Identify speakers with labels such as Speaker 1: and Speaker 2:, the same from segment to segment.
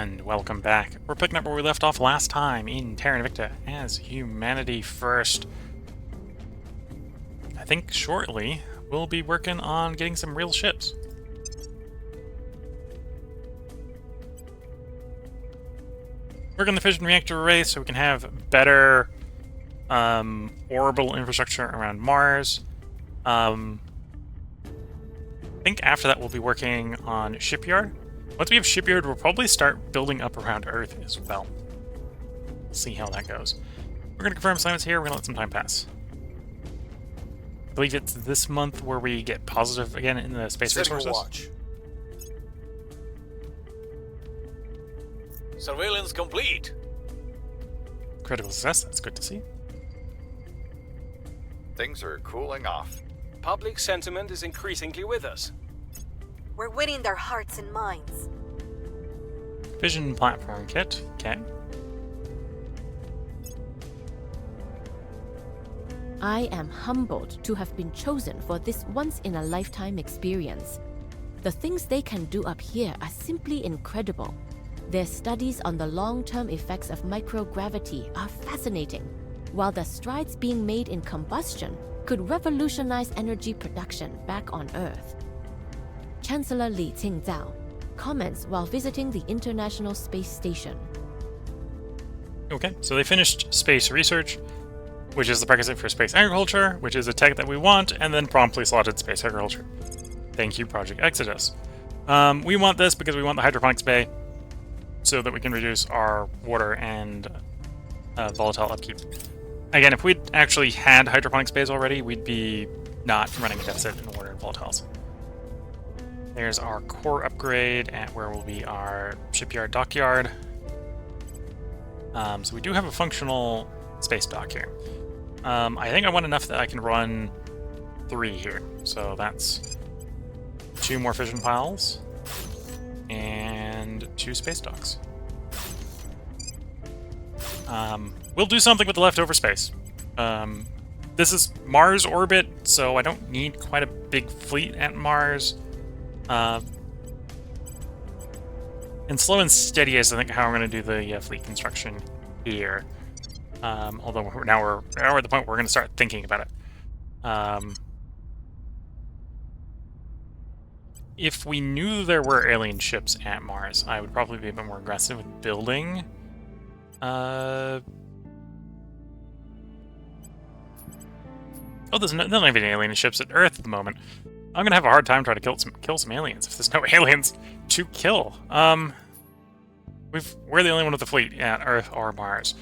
Speaker 1: And welcome back. We're picking up where we left off last time in Terra Invicta as Humanity First. I think shortly we'll be working on getting some real ships. Work on the fission reactor array so we can have better orbital infrastructure around Mars. I think after that we'll be working on Shipyard. Once we have Shipyard, we'll probably start building up around Earth as well. We'll see how that goes. We're going to confirm assignments here. We're going to let some time pass. I believe it's this month where we get positive again in the space resources.
Speaker 2: Watch. Surveillance complete.
Speaker 1: Critical success. That's good to see.
Speaker 3: Things are cooling off.
Speaker 2: Public sentiment is increasingly with us.
Speaker 4: We're winning their hearts and minds.
Speaker 1: Vision platform kit. Okay.
Speaker 5: I am humbled to have been chosen for this once-in-a-lifetime experience. The things they can do up here are simply incredible. Their studies on the long-term effects of microgravity are fascinating, while the strides being made in combustion could revolutionize energy production back on Earth. Chancellor Li Qingzao comments while visiting the International Space Station.
Speaker 1: Okay, so they finished space research, which is the prerequisite for space agriculture, which is a tech that we want, and then promptly slotted space agriculture. Thank you, Project Exodus. We want this because we want the hydroponics bay, so that we can reduce our water and volatile upkeep. Again, if we'd actually had hydroponics bays already, we'd be not running a deficit in water and volatiles. There's our core upgrade at where will be our shipyard dockyard. So we do have a functional space dock here. I think I want enough that I can run 3 here. So that's 2 more fission piles and 2 space docks. We'll do something with the leftover space. This is Mars orbit, so I don't need quite a big fleet at Mars. And slow and steady is, I think, how we're going to do the fleet construction here. Although now we're at the point where we're going to start thinking about it. If we knew there were alien ships at Mars, I would probably be a bit more aggressive with building. Oh, there's not even any alien ships at Earth at the moment. I'm gonna have a hard time trying to kill some aliens if there's no aliens to kill. We're the only one with the fleet at Earth or Mars.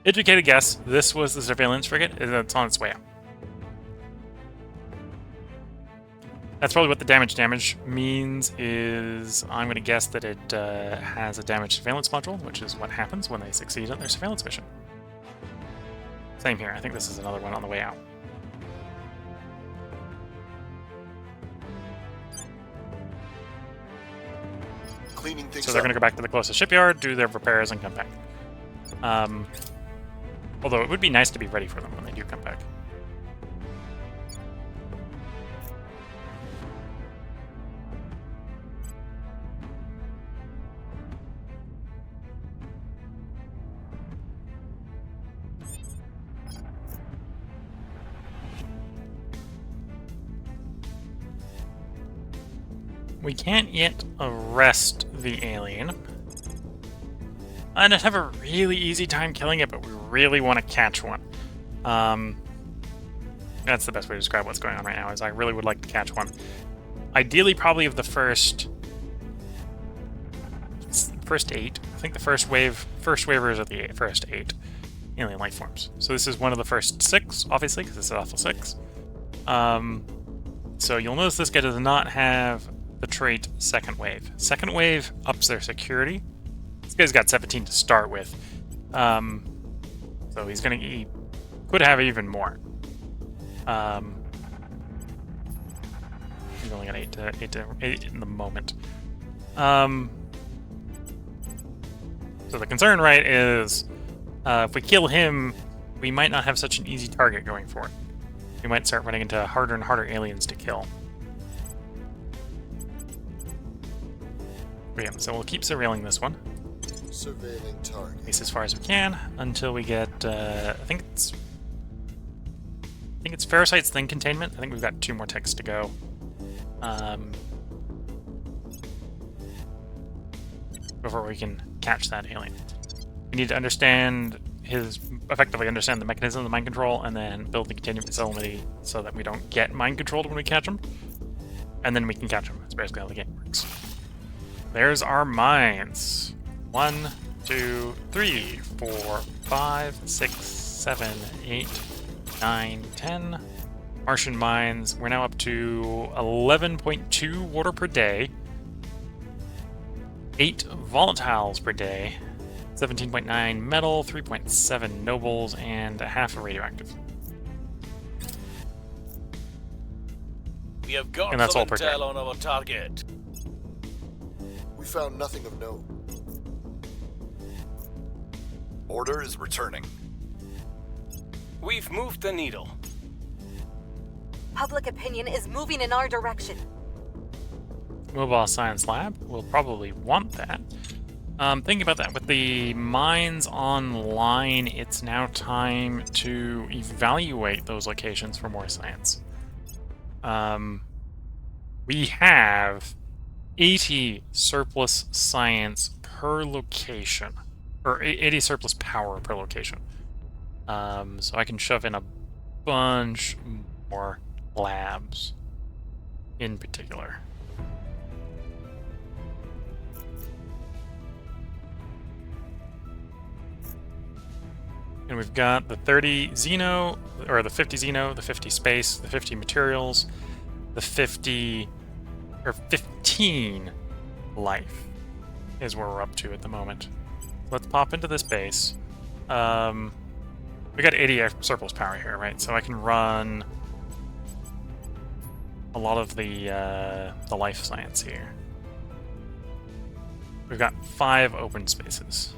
Speaker 1: Educated guess, this was the surveillance frigate. It's on its way out. That's probably what the damage means. Is I'm gonna guess that it has a damaged surveillance module, which is what happens when they succeed at their surveillance mission. Same here. I think this is another one on the way out.
Speaker 3: Cleaning things
Speaker 1: So they're
Speaker 3: up.
Speaker 1: going to go back to the closest shipyard, do their repairs, and come back. Although it would be nice to be ready for them when they do come back. We can't yet arrest the alien. And I'd have a really easy time killing it, but we really want to catch one. That's the best way to describe what's going on right now, is I really would like to catch one. Ideally, probably of the first 8. I think the first wavers are the first 8 alien life forms. So this is one of the first 6, obviously, because this is Alpha 6. So you'll notice this guy does not have the trait Second Wave. Second Wave ups their security. This guy's got 17 to start with. So he could have even more. He's only got 8 in the moment. So the concern, right, is if we kill him, we might not have such an easy target going forward. We might start running into harder and harder aliens to kill. Yeah, so we'll keep surveilling this one,
Speaker 6: Surveilling target.
Speaker 1: at least as far as we can, until we get, I think it's Ferrosites, then Containment. I think we've got 2 more ticks to go. Before we can catch that alien. We need to effectively understand the mechanism of the mind control, and then build the containment facility so that we don't get mind controlled when we catch them. And then we can catch them. That's basically how the game works. There's our mines. 1, 2, 3, 4, 5, 6, 7, 8, 9, 10. Martian mines. We're now up to 11.2 water per day. 8 volatiles per day, 17.9 metal, 3.7 nobles, and a half a radioactive.
Speaker 2: We have got
Speaker 1: And that's
Speaker 2: some
Speaker 1: all per turn.
Speaker 2: intel on our target.
Speaker 6: We found nothing of note.
Speaker 3: Order is returning.
Speaker 2: We've moved the needle.
Speaker 4: Public opinion is moving in our direction.
Speaker 1: Mobile Science Lab will probably want that. Thinking about that, with the mines online, it's now time to evaluate those locations for more science. We have 80 surplus science per location, or 80 surplus power per location. So I can shove in a bunch more labs in particular. And we've got the 30 Xeno, or the 50 Xeno, the 50 Space, the 50 Materials, the 50, or 15 Life is where we're up to at the moment. Let's pop into this base. We got 80 surplus power here, right? So I can run a lot of the life science here. We've got 5 open spaces.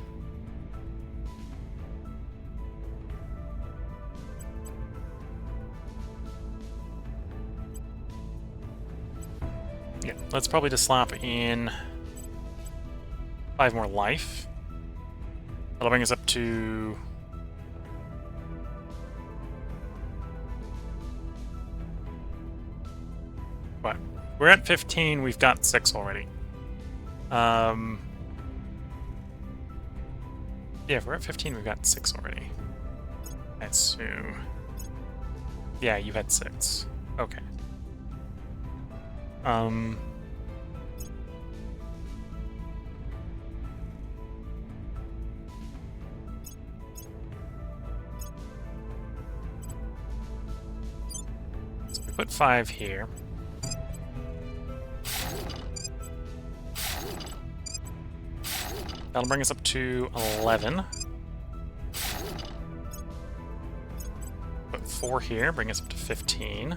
Speaker 1: Yeah, let's probably just slap in 5 more life. That'll bring us up to... what? We're at 15, we've got 6 already. Yeah, if we're at 15, we've got 6 already. I assume. Yeah, you had 6. Okay. So we put 5 here. That'll bring us up to 11. Put 4 here, bring us up to 15.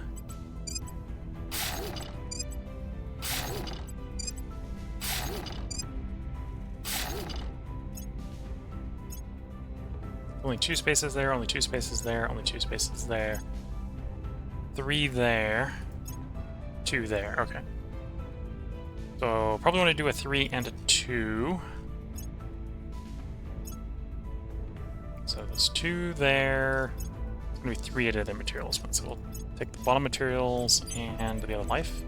Speaker 1: Only 2 spaces there, only 2 spaces there, only 2 spaces there. 3 there. 2 there, okay. So, probably want to do a 3 and a 2. So there's 2 there. It's going to be 3 at the materials one, so we'll take the bottom materials and the other life.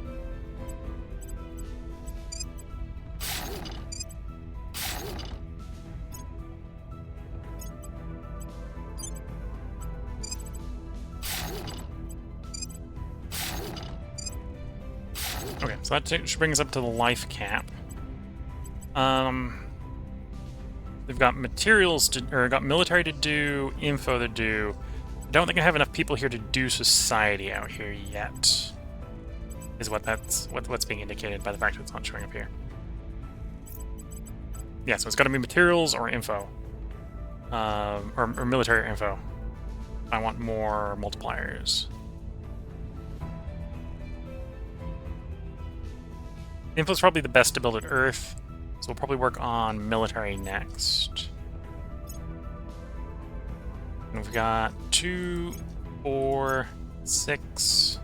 Speaker 1: Okay, so that should bring us up to the life cap. They've got materials to, or got military to do, info to do. I don't think I have enough people here to do society out here yet. Is what's being indicated by the fact that it's not showing up here. Yeah, so it's got to be materials or info, or military info. I want more multipliers. Info's probably the best to build at Earth, so we'll probably work on military next. And we've got 2, 4, 6,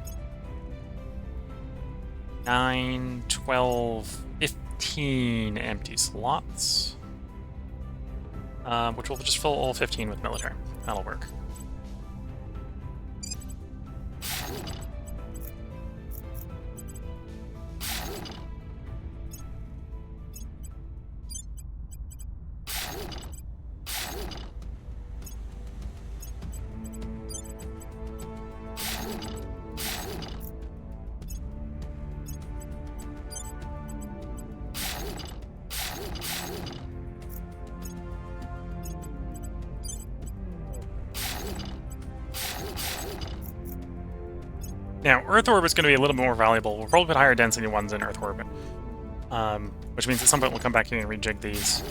Speaker 1: 9, 12, 15 empty slots. Which we'll just fill all 15 with military. That'll work. Now, Earth orbit's going to be a little more valuable. We'll probably put higher density ones in Earth orbit. Which means at some point we'll come back here and rejig these,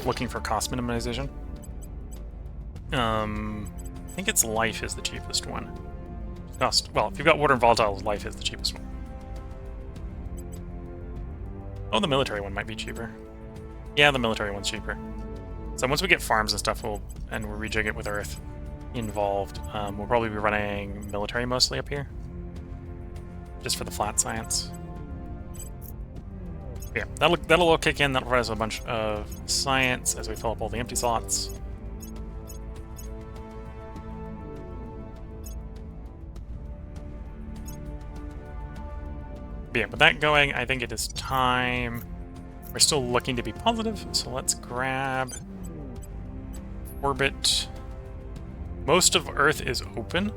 Speaker 1: looking for cost minimization. I think it's life is the cheapest one. Well, if you've got water and volatiles, life is the cheapest one. Oh, the military one might be cheaper. Yeah, the military one's cheaper. So once we get farms and stuff, we'll rejig it with Earth involved, we'll probably be running military mostly up here. Just for the flat science. Yeah, that'll all kick in. That'll provide us a bunch of science as we fill up all the empty slots. But yeah, with that going, I think it is time. We're still looking to be positive, so let's grab orbit. Most of Earth is open.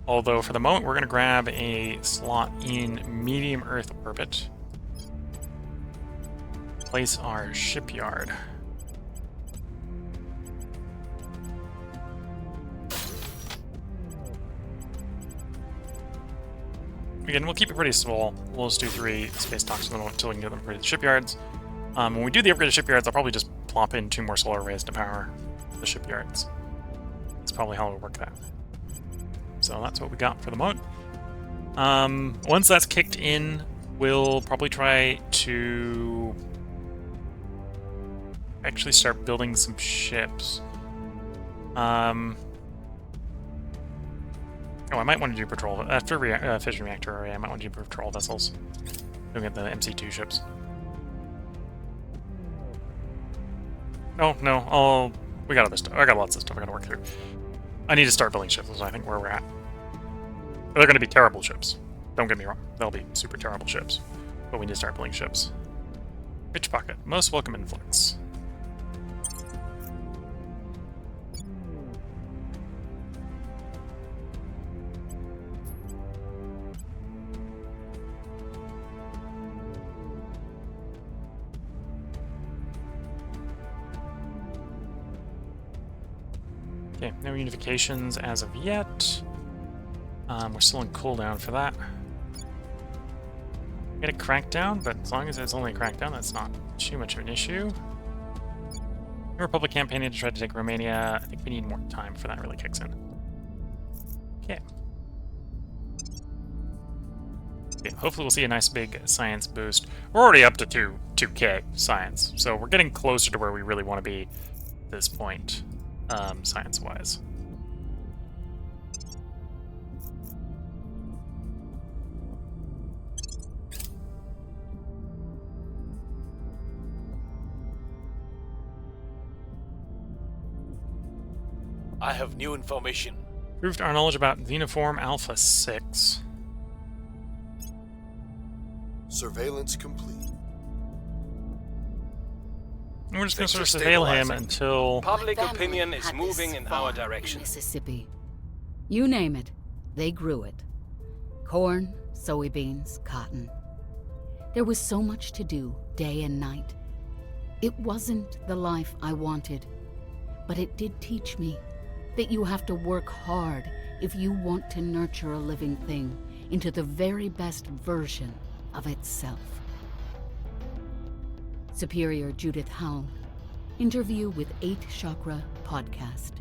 Speaker 1: Although, for the moment, we're going to grab a slot in medium Earth orbit. Place our shipyard. Again, we'll keep it pretty small. We'll just do 3 space docks until we can get them pretty the shipyards. When we do the upgrade of shipyards, I'll probably just plop in 2 more solar arrays to power the shipyards. That's probably how we'll work that. So that's what we got for the moment. Once that's kicked in, we'll probably try to actually start building some ships. Oh, I might want to do patrol after fission reactor array. I might want to do patrol vessels. Look at the MC2 ships. No, we got other stuff. I got lots of stuff I got to work through. I need to start building ships, is I think where we're at. They're going to be terrible ships. Don't get me wrong. They'll be super terrible ships. But we need to start building ships. Rich pocket. Most welcome influx. Okay, no unifications as of yet. We're still in cooldown for that. Get a crackdown, but as long as it's only a crackdown, that's not too much of an issue. The Republic campaigning to try to take Romania. I think we need more time before that really kicks in. Okay. Yeah, hopefully we'll see a nice big science boost. We're already up to 2K science, so we're getting closer to where we really want to be at this point, science-wise.
Speaker 2: I have new information.
Speaker 1: Proved our knowledge about Xenoform Alpha 6.
Speaker 6: Surveillance complete.
Speaker 1: And we're just going to sort of
Speaker 3: Things are
Speaker 1: surveil him
Speaker 3: stabilizing.
Speaker 1: until...
Speaker 2: Public
Speaker 7: Family
Speaker 2: opinion is
Speaker 7: had
Speaker 2: moving
Speaker 7: this
Speaker 2: in
Speaker 7: farm
Speaker 2: our direction.
Speaker 7: Mississippi. You name it, they grew it. Corn, soybeans, cotton. There was so much to do, day and night. It wasn't the life I wanted, but it did teach me that you have to work hard if you want to nurture a living thing into the very best version of itself. Superior Judith Howell. Interview with 8 Chakra Podcast.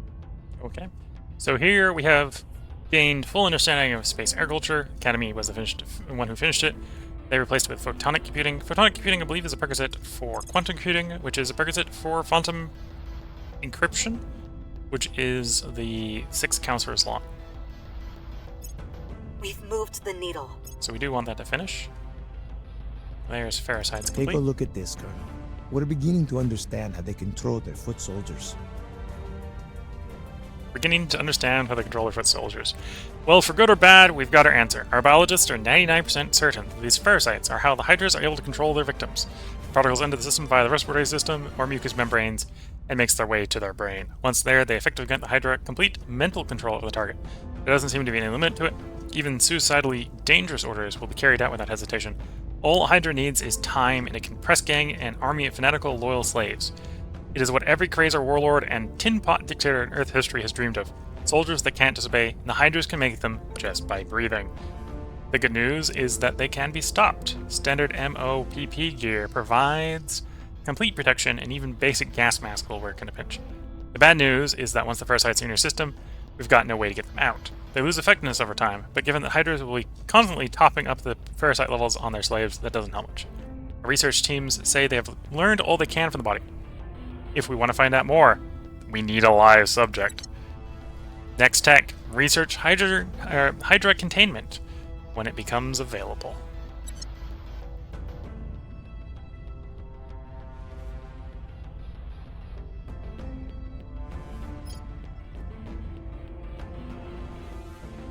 Speaker 1: Okay. So here we have gained full understanding of space agriculture. Academy was the one who finished it. They replaced it with photonic computing. Photonic computing, I believe, is a prerequisite for quantum computing, which is a prerequisite for quantum encryption, which is the 6th counselor slot.
Speaker 4: We've moved the needle.
Speaker 1: So we do want that to finish. There's Ferricides
Speaker 8: Take
Speaker 1: complete.
Speaker 8: a look at this, Colonel. We're beginning to understand how they control their foot soldiers.
Speaker 1: Beginning to understand how they control their foot soldiers. Well, for good or bad, we've got our answer. Our biologists are 99% certain that these Ferricides are how the Hydras are able to control their victims. Particles enter the system via the respiratory system or mucous membranes and makes their way to their brain. Once there, they effectively grant the Hydra complete mental control of the target. There doesn't seem to be any limit to it. Even suicidally dangerous orders will be carried out without hesitation. All Hydra needs is time, and it can press gang an army of fanatical, loyal slaves. It is what every crazer warlord and tin pot dictator in Earth history has dreamed of. Soldiers that can't disobey, and the Hydras can make them just by breathing. The good news is that they can be stopped. Standard MOPP gear provides complete protection, and even basic gas mask will work in a pinch. The bad news is that once the Ferricides are in your system, we've got no way to get them out. They lose effectiveness over time, but given that Hydras will be constantly topping up the Ferricide levels on their slaves, that doesn't help much. Our research teams say they have learned all they can from the body. If we want to find out more, we need a live subject. Next tech, research Hydra containment when it becomes available.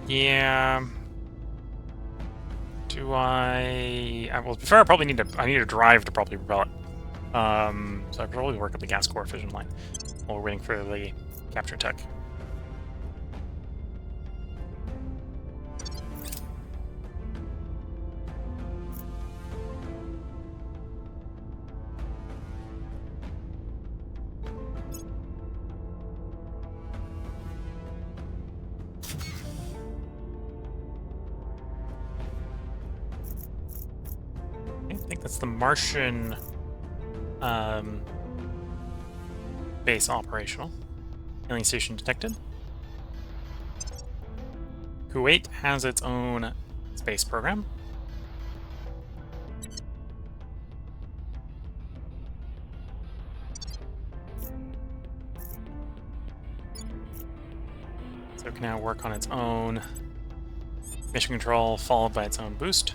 Speaker 1: Yeah. Do I well, before I need a drive to properly propel it. So I probably work up the gas core fission line while we're waiting for the capture tech. I think that's the Martian base operational. Alien station detected. Kuwait has its own space program. So it can now work on its own mission control, followed by its own boost.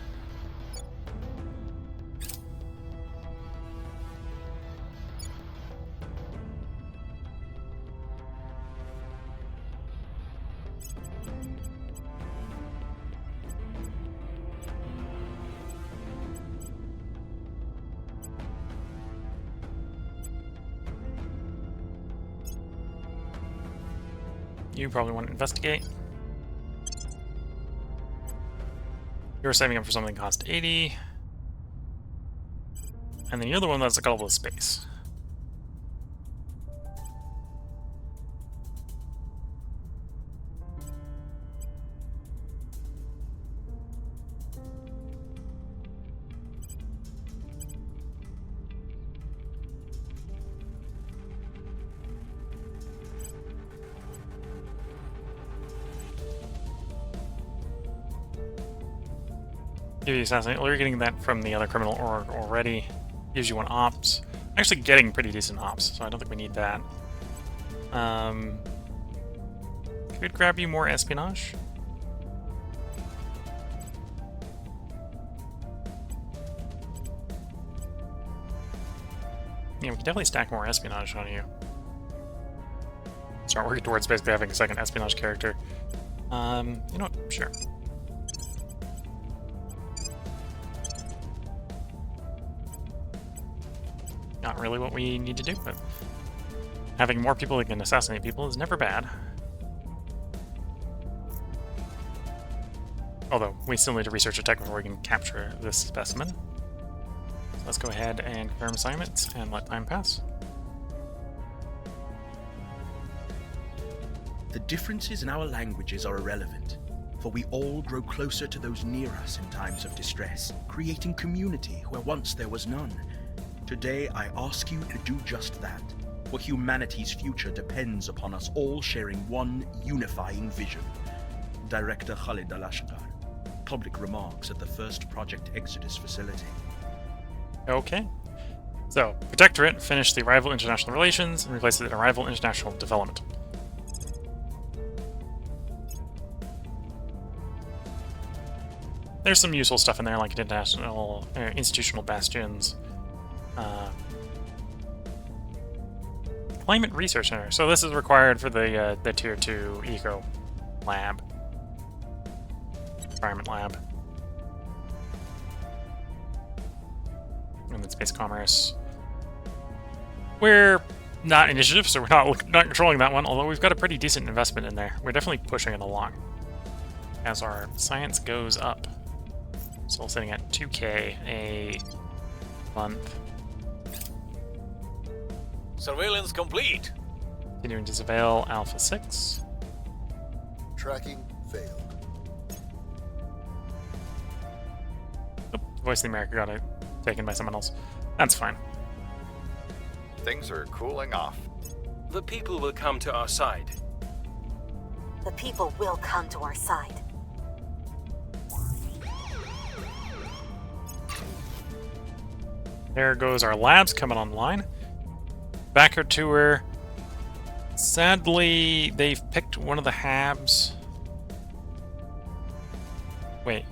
Speaker 1: You probably want to investigate. You're saving up for something that cost 80. And then you're the one that's a couple of space. Give you assassinate. Well, you're getting that from the other criminal org already. Gives you one ops. Actually getting pretty decent ops, so I don't think we need that. Could grab you more espionage. Yeah, we can definitely stack more espionage on you. Start working towards basically having a second espionage character. You know what? Sure. Not really what we need to do, but having more people that can assassinate people is never bad. Although, we still need to research a tech before we can capture this specimen. So let's go ahead and confirm assignments and let time pass.
Speaker 9: The differences in our languages are irrelevant, for we all grow closer to those near us in times of distress, creating community where once there was none. Today, I ask you to do just that, for humanity's future depends upon us all sharing one unifying vision. Director Khalid Al-Ashqar. Public remarks at the first Project Exodus facility.
Speaker 1: Okay. So, Protectorate finished the Arrival International Relations and replaced it in Arrival International Development. there's some useful stuff in there, like institutional bastions. Climate Research Center. So this is required for the Tier 2 Eco Lab. Environment Lab. And then Space Commerce. We're not initiative, so we're not controlling that one, although we've got a pretty decent investment in there. We're definitely pushing it along as our science goes up. Still sitting at 2K a month.
Speaker 2: Surveillance complete.
Speaker 1: Continuing to surveil Alpha 6.
Speaker 6: Tracking failed.
Speaker 1: Oh, Voice of the America got taken by someone else. That's fine.
Speaker 3: Things are cooling off.
Speaker 10: The people will come to our side.
Speaker 4: The people will come to our side.
Speaker 1: There goes our labs coming online. Backer tour. Sadly, they've picked one of the habs. Wait.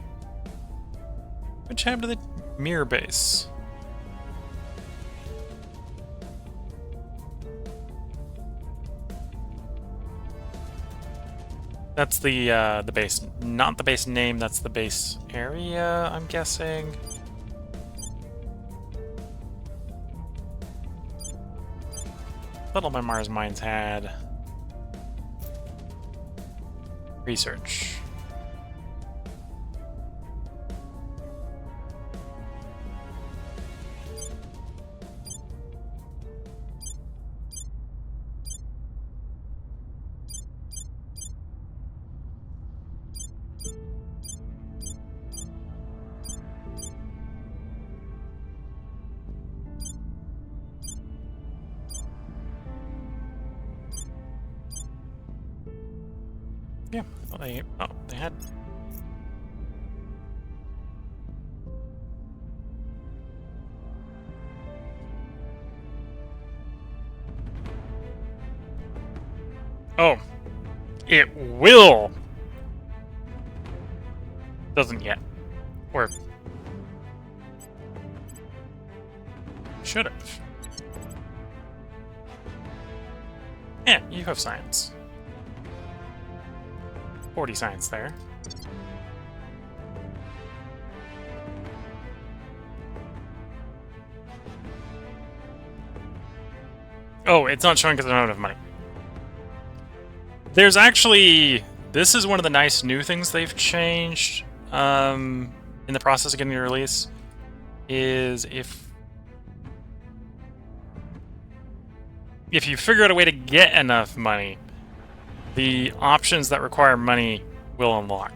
Speaker 1: Which hab did they... Mirror base. That's the base. Not the base name, that's the base area, I'm guessing. Thought all my Mars mines had research. Yeah, I thought they had. Oh, it will. Doesn't yet. Or should have. Yeah, you have science. 40 science there. Oh, it's not showing because I don't have money. There's actually... This is one of the nice new things they've changed in the process of getting a release. Is if you figure out a way to get enough money, the options that require money will unlock.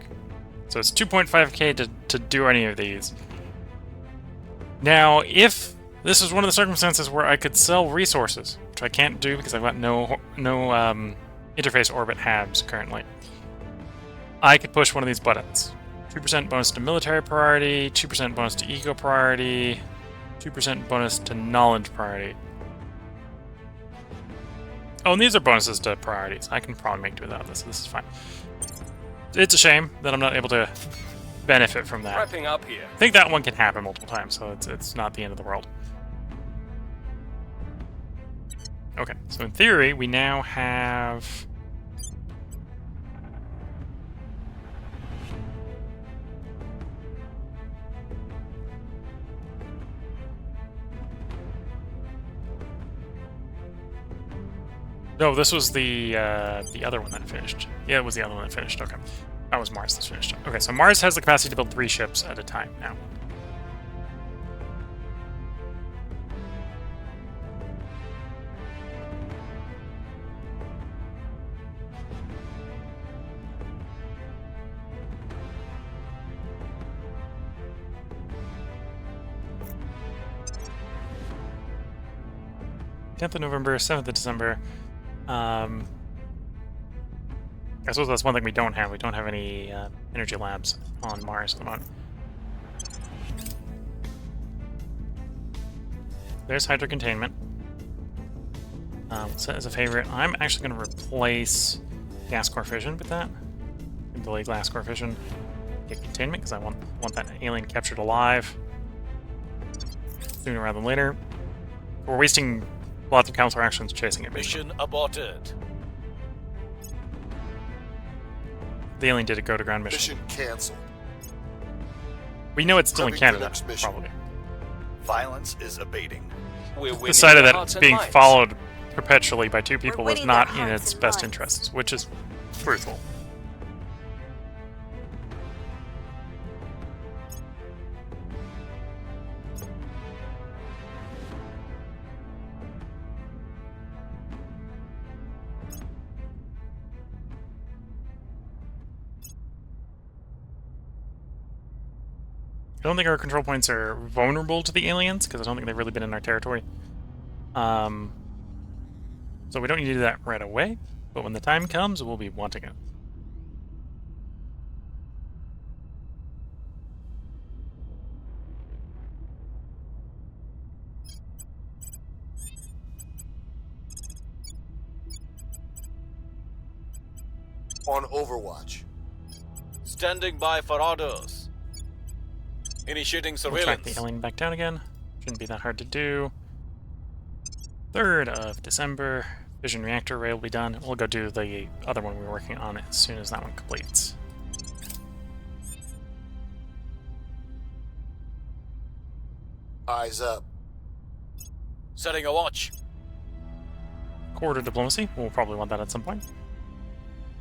Speaker 1: So it's 2.5k to do any of these. Now, if this is one of the circumstances where I could sell resources, which I can't do because I've got no interface orbit habs currently, I could push one of these buttons. 2% bonus to military priority, 2% bonus to eco priority, 2% bonus to knowledge priority. Oh, and these are bonuses to priorities. I can probably make do without this. This is fine. It's a shame that I'm not able to benefit from that.
Speaker 10: Wrapping up here.
Speaker 1: I think that one can happen multiple times, so it's not the end of the world. Okay, so in theory, we now have... No, this was the other one that finished. Yeah, it was the other one that finished. Okay. That was Mars that finished. Okay, so Mars has the capacity to build 3 ships at a time now. Tenth of November, 7th of December. I suppose that's one thing we don't have. We don't have any energy labs on Mars at the moment. There's hydro containment. Set as a favorite. I'm actually going to replace gas core fission with that. Delay gas core fission. get containment because I want that alien captured alive sooner rather than later. We're wasting lots of council actions chasing it.
Speaker 2: Mission aborted.
Speaker 1: The alien did a go-to-ground mission.
Speaker 6: Mission canceled.
Speaker 1: We know it's still in
Speaker 6: Prepping for
Speaker 1: Canada,
Speaker 6: next mission.
Speaker 1: probably.
Speaker 3: Violence is abating.
Speaker 10: We're winning
Speaker 1: Decided
Speaker 10: their
Speaker 1: that
Speaker 10: hearts and
Speaker 1: being
Speaker 10: minds.
Speaker 1: followed perpetually by two people was
Speaker 4: winning
Speaker 1: not
Speaker 4: their
Speaker 1: in
Speaker 4: hearts
Speaker 1: its
Speaker 4: and
Speaker 1: best
Speaker 4: minds.
Speaker 1: interests, which is truthful. I don't think our control points are vulnerable to the aliens, because I don't think they've really been in our territory. So we don't need to do that right away, but when the time comes, we'll be wanting it.
Speaker 6: On Overwatch.
Speaker 2: Standing by for orders. Initiating
Speaker 1: We'll track
Speaker 2: surveillance.
Speaker 1: the alien back down again. Shouldn't be that hard to do. 3rd of December. Fission reactor array will be done. We'll go do the other one we were working on as soon as that one completes.
Speaker 6: Eyes up.
Speaker 2: Setting a watch.
Speaker 1: Corridor diplomacy. We'll probably want that at some point.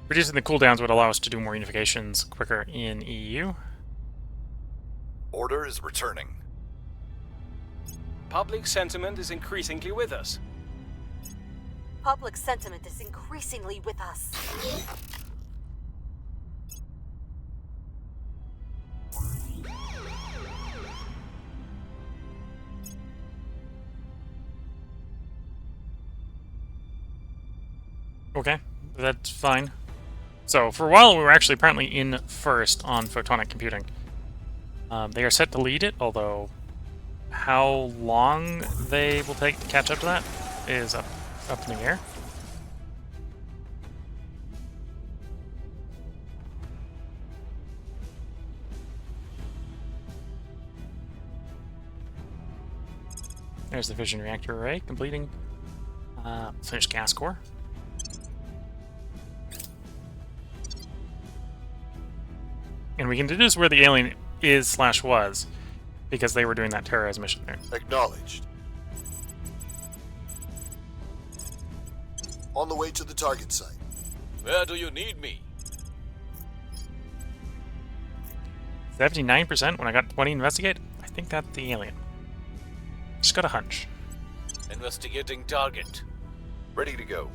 Speaker 1: Reducing the cooldowns would allow us to do more unifications quicker in EU.
Speaker 3: Order is returning.
Speaker 10: Public sentiment is increasingly with us.
Speaker 4: Public sentiment is increasingly with us.
Speaker 1: Okay, that's fine. So, for a while we were actually apparently in first on photonic computing. They are set to lead it, although how long they will take to catch up to that is up in the air. There's the fission reactor array completing. Finished gas core. And we can deduce where the alien is/was, because they were doing that terrorized mission there.
Speaker 6: Acknowledged. On the way to the target site.
Speaker 2: Where do you need me?
Speaker 1: 79% when I got 20 investigate? I think that's the alien. Just got a hunch.
Speaker 2: Investigating target.
Speaker 3: Ready to go.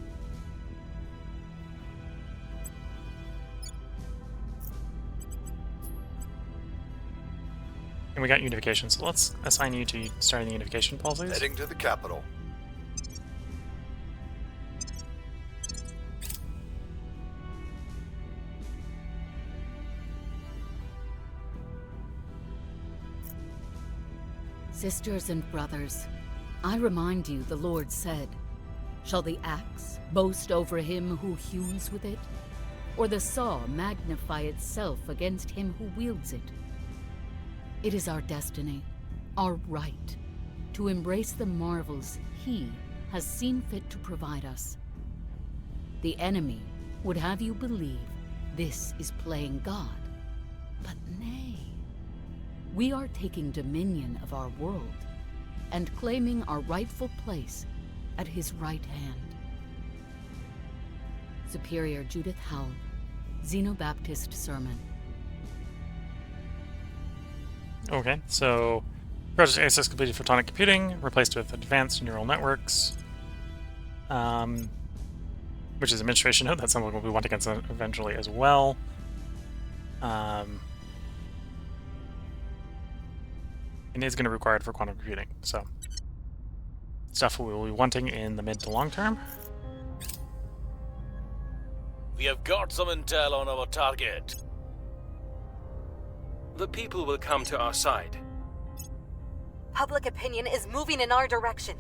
Speaker 1: And we got unification, so let's assign you to starting the unification policies.
Speaker 3: Heading to the capital.
Speaker 7: Sisters and brothers, I remind you the Lord said, "Shall the axe boast over him who hews with it? Or the saw magnify itself against him who wields it?" It is our destiny, our right, to embrace the marvels He has seen fit to provide us. The enemy would have you believe this is playing God, but nay. We are taking dominion of our world and claiming our rightful place at His right hand. Superior Judith Howell, Xenobaptist Sermon.
Speaker 1: Okay, so Project ASS completed photonic computing, replaced with advanced neural networks, which is administration node. That's something we'll be wanting eventually as well. And is going to be required for quantum computing, so stuff we will be wanting in the mid to long term.
Speaker 2: We have got some intel on our target.
Speaker 10: The people will come to our side.
Speaker 4: Public opinion is moving in our direction.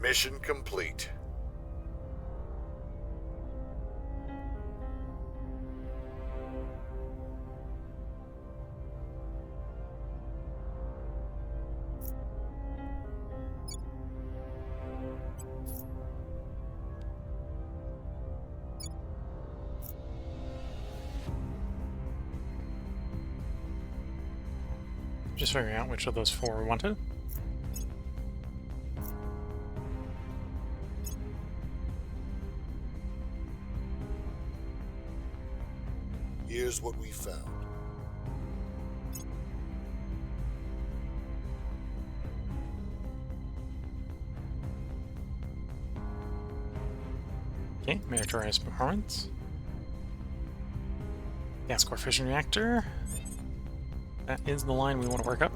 Speaker 3: Mission complete.
Speaker 1: Just figuring out which of those 4 we wanted.
Speaker 6: Here's what we found.
Speaker 1: Okay, militarized performance. Gas core fission reactor. That is the line we want to work up.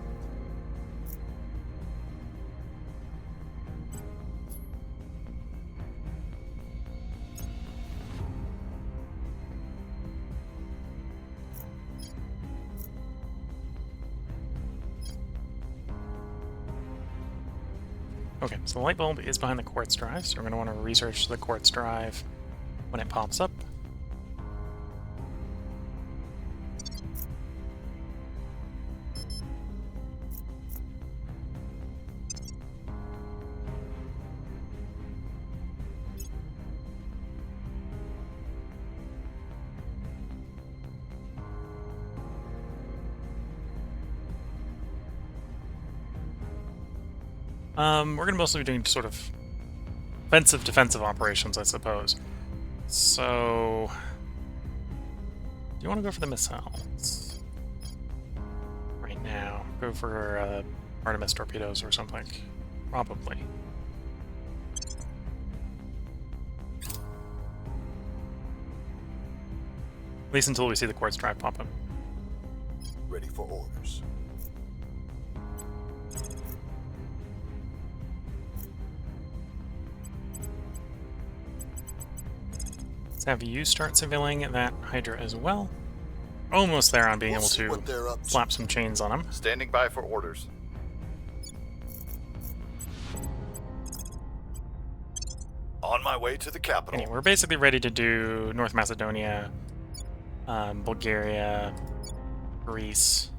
Speaker 1: Okay, so the light bulb is behind the quartz drive, so we're going to want to research the quartz drive when it pops up. We're going to mostly be doing sort of offensive defensive operations, I suppose. So, do you want to go for the missiles? Right now. Go for Artemis torpedoes or something. Probably. At least until we see the quartz drive pop up.
Speaker 6: Ready for orders.
Speaker 1: Let's have you start surveilling that Hydra as well. Almost there on being able to slap some chains on them.
Speaker 3: Standing by for orders. On my way to the capital.
Speaker 1: Anyway, we're basically ready to do North Macedonia, Bulgaria, Greece.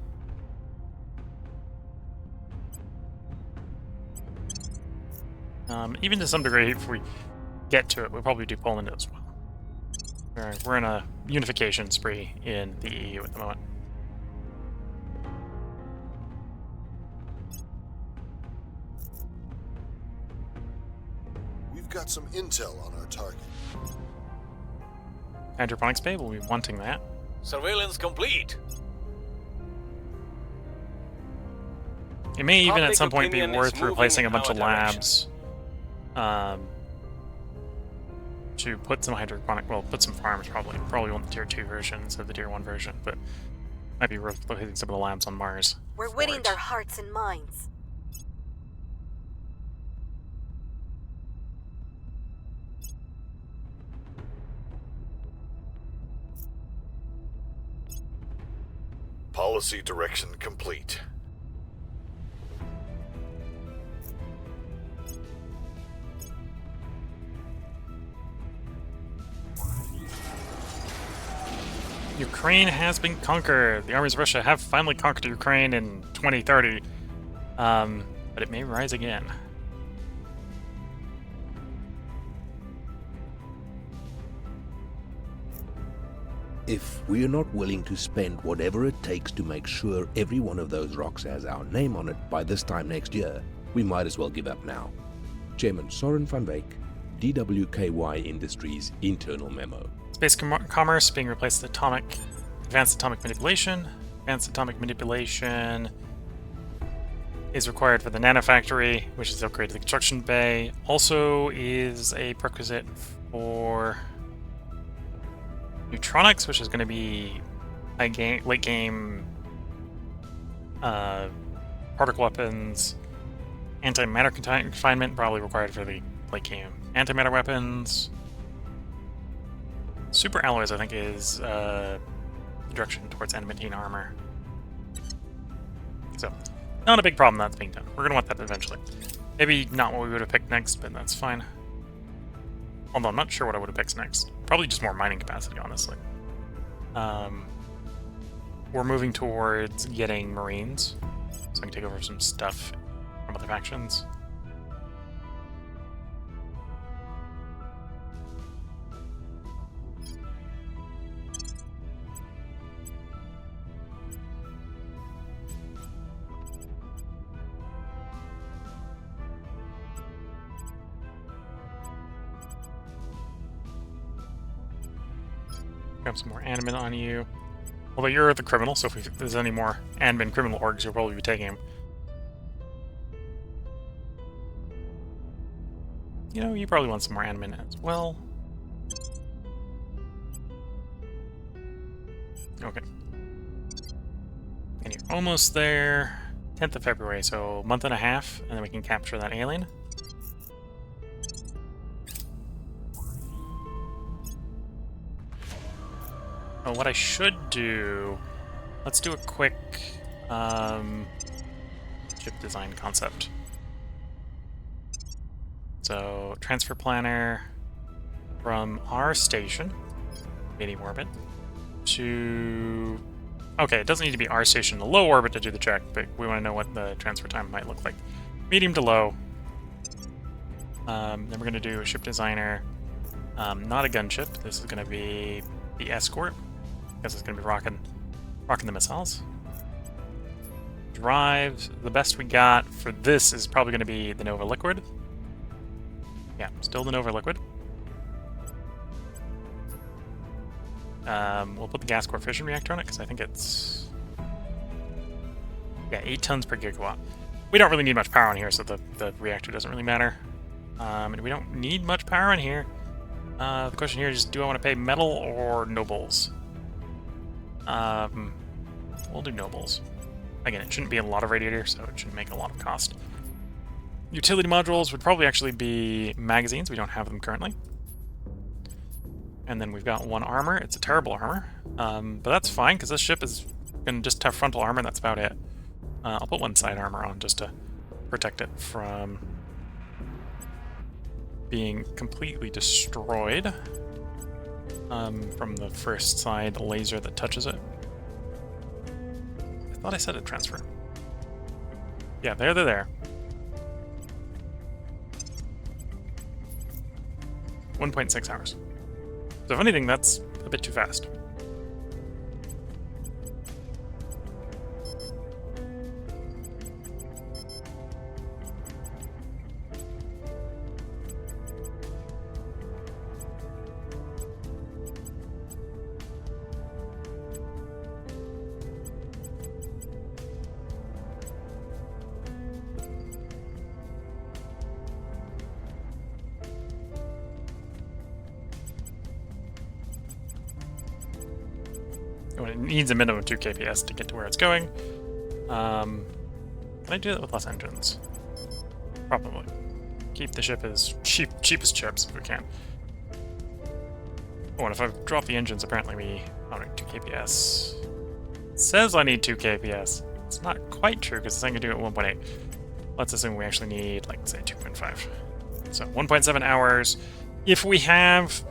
Speaker 1: Even to some degree, if we get to it, we'll probably do Poland as well. We're in a unification spree in the EU at the moment.
Speaker 6: We've got some intel on our target.
Speaker 1: Hydroponics Bay will be wanting that.
Speaker 2: Surveillance complete.
Speaker 1: It may even at
Speaker 10: Public
Speaker 1: some point be
Speaker 10: opinion is
Speaker 1: worth
Speaker 10: moving
Speaker 1: replacing a
Speaker 10: in
Speaker 1: bunch of
Speaker 10: our direction.
Speaker 1: labs. To put some hydroponic, well, put some farms probably. Probably want the tier 2 version instead of the tier 1 version, but might be worth locating some of the labs on Mars.
Speaker 4: We're
Speaker 1: for
Speaker 4: winning
Speaker 1: it.
Speaker 4: their hearts and minds.
Speaker 3: Policy direction complete.
Speaker 1: Ukraine has been conquered. The armies of Russia have finally conquered Ukraine in 2030, but it may rise again.
Speaker 11: If we're not willing to spend whatever it takes to make sure every one of those rocks has our name on it by this time next year, we might as well give up now. Chairman Soren van Wyk, DWKY Industries Internal Memo.
Speaker 1: Space commerce being replaced with advanced atomic manipulation. Advanced atomic manipulation is required for the nanofactory, which is upgraded to the construction bay. Also is a prerequisite for neutronics, which is going to be late game particle weapons. Antimatter confinement, probably required for the late game antimatter weapons. Super alloys, I think, is the direction towards adamantine armor. So, not a big problem that's being done. We're going to want that eventually. Maybe not what we would have picked next, but that's fine. Although I'm not sure what I would have picked next. Probably just more mining capacity, honestly. We're moving towards getting Marines, so I can take over some stuff from other factions. Grab some more admin on you. Although you're the criminal, so if there's any more admin criminal orgs, you'll probably be taking them. You know, you probably want some more admin as well. Okay. And you're almost there. 10th of February, so a month and a half, and then we can capture that alien. Oh, what I should do... Let's do a quick ship design concept. So, transfer planner from our station, medium orbit, to... Okay, it doesn't need to be our station to low orbit to do the check, but we want to know what the transfer time might look like. Medium to low. Then we're going to do a ship designer, not a gunship. This is going to be the escort. Guess it's going to be rocking the missiles. Drives, the best we got for this is probably going to be the Nova Liquid. Yeah, still the Nova Liquid. We'll put the gas core fission reactor on it because I think it's... Yeah, 8 tons per gigawatt. We don't really need much power on here, so the reactor doesn't really matter. And we don't need much power on here. The question here is, do I want to pay metal or nobles? We'll do nobles. Again, it shouldn't be a lot of radiator, so it shouldn't make a lot of cost. Utility modules would probably actually be magazines. We don't have them currently. And then we've got one armor. It's a terrible armor, but that's fine because this ship is going to just have frontal armor. And that's about it. I'll put one side armor on just to protect it from being completely destroyed from the first side laser that touches it. I thought I said it transfer. Yeah, they're there. 1.6 hours. So if anything, that's a bit too fast. It needs a minimum of 2 kps to get to where it's going. Can I do that with less engines? Probably. Keep the ship as cheapest chips if we can. Oh, and if I drop the engines, apparently we... Oh, no, 2 kps. It says I need 2 kps. It's not quite true, because it's saying I do it at 1.8. Let's assume we actually need, like, say, 2.5. So, 1.7 hours. If we have,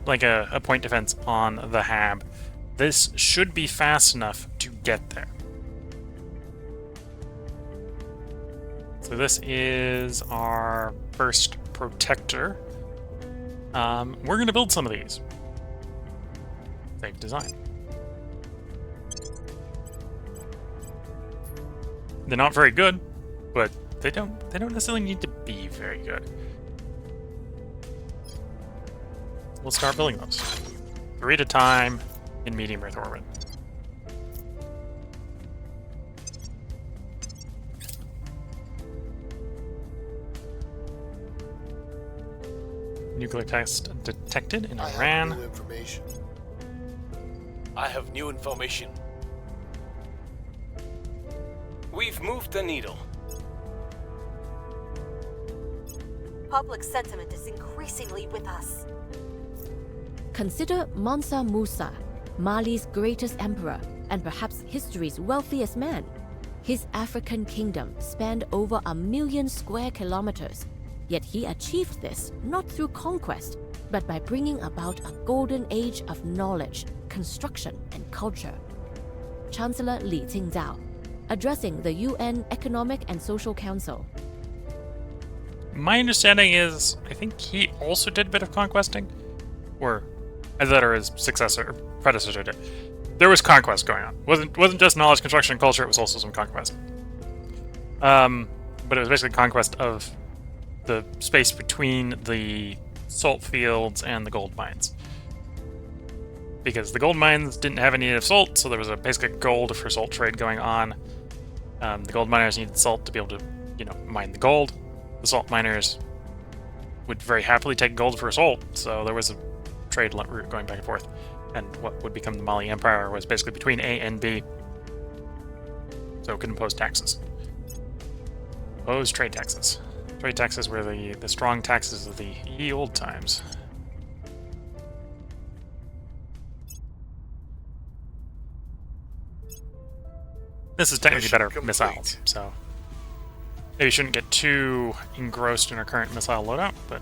Speaker 1: like, a point defense on the HAB, this should be fast enough to get there. So this is our first protector. We're going to build some of these. Save design. They're not very good, but they don't necessarily need to be very good. We'll start building those. 3 at a time in medium Earth orbit. Nuclear test detected in Iran.
Speaker 6: New information.
Speaker 2: I have new information.
Speaker 10: We've moved the needle.
Speaker 4: Public sentiment is increasingly with us.
Speaker 5: Consider Mansa Musa, Mali's greatest emperor, and perhaps history's wealthiest man. His African kingdom spanned over 1,000,000 square kilometers, yet he achieved this not through conquest, but by bringing about a golden age of knowledge, construction, and culture. Chancellor Li Qingzhao, addressing the UN Economic and Social Council.
Speaker 1: My understanding is, I think he also did a bit of conquesting, or that or his successor, or predecessor did. There was conquest going on. Wasn't just knowledge, construction, and culture. It was also some conquest. But it was basically conquest of the space between the salt fields and the gold mines. Because the gold mines didn't have any native salt, so there was basically gold for salt trade going on. The gold miners needed salt to be able to, mine the gold. The salt miners would very happily take gold for salt, so there was a trade route going back and forth. And what would become the Mali Empire was basically between A and B, so it could impose taxes. Impose trade taxes. Trade taxes were the strong taxes of the ye old times. This is technically
Speaker 3: Mission
Speaker 1: better
Speaker 3: complete.
Speaker 1: missiles, so maybe we shouldn't get too engrossed in our current missile loadout, but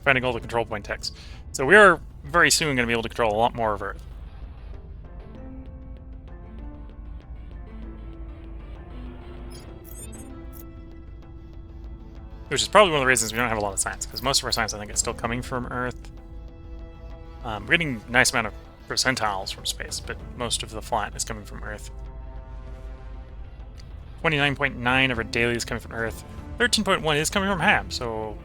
Speaker 1: finding all the control point techs. So we are very soon going to be able to control a lot more of Earth. Which is probably one of the reasons we don't have a lot of science, because most of our science, I think, is still coming from Earth. We're getting a nice amount of percentiles from space, but most of the flat is coming from Earth. 29.9 of our daily is coming from Earth. 13.1 is coming from HAB, so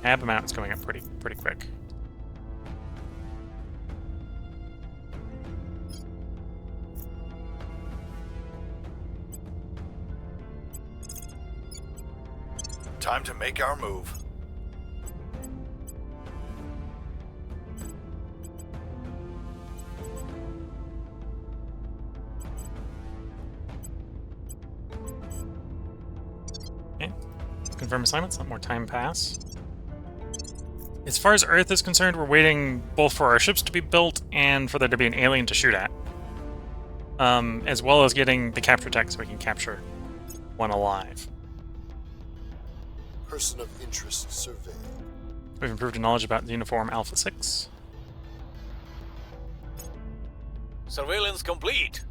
Speaker 1: HAB amount is going up pretty quick.
Speaker 3: Time to make our move.
Speaker 1: Okay. Confirm assignments, let more time pass. As far as Earth is concerned, we're waiting both for our ships to be built and for there to be an alien to shoot at. As well as getting the capture tech so we can capture one alive.
Speaker 6: Person of interest surveyed.
Speaker 1: We've improved in knowledge about the uniform Alpha 6.
Speaker 2: Surveillance complete.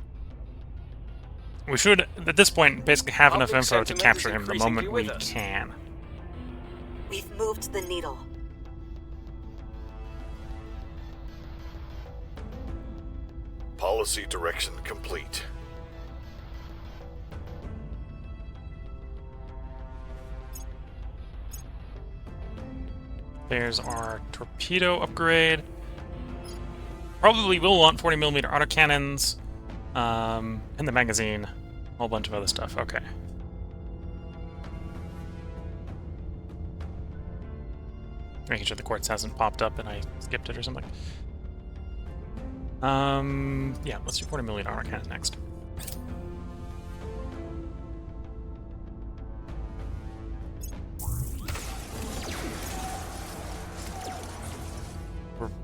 Speaker 1: We should, at this point, basically have enough
Speaker 2: Public
Speaker 1: info to
Speaker 2: sentiment
Speaker 1: capture
Speaker 2: is
Speaker 1: him the
Speaker 2: increasingly
Speaker 1: moment we
Speaker 2: with us.
Speaker 1: can.
Speaker 4: We've moved the needle.
Speaker 3: Policy direction complete.
Speaker 1: There's our torpedo upgrade. Probably will want 40mm autocannons, and the magazine. A whole bunch of other stuff. Okay. Making sure the quartz hasn't popped up and I skipped it or something. Yeah, let's do 40mm autocannon next.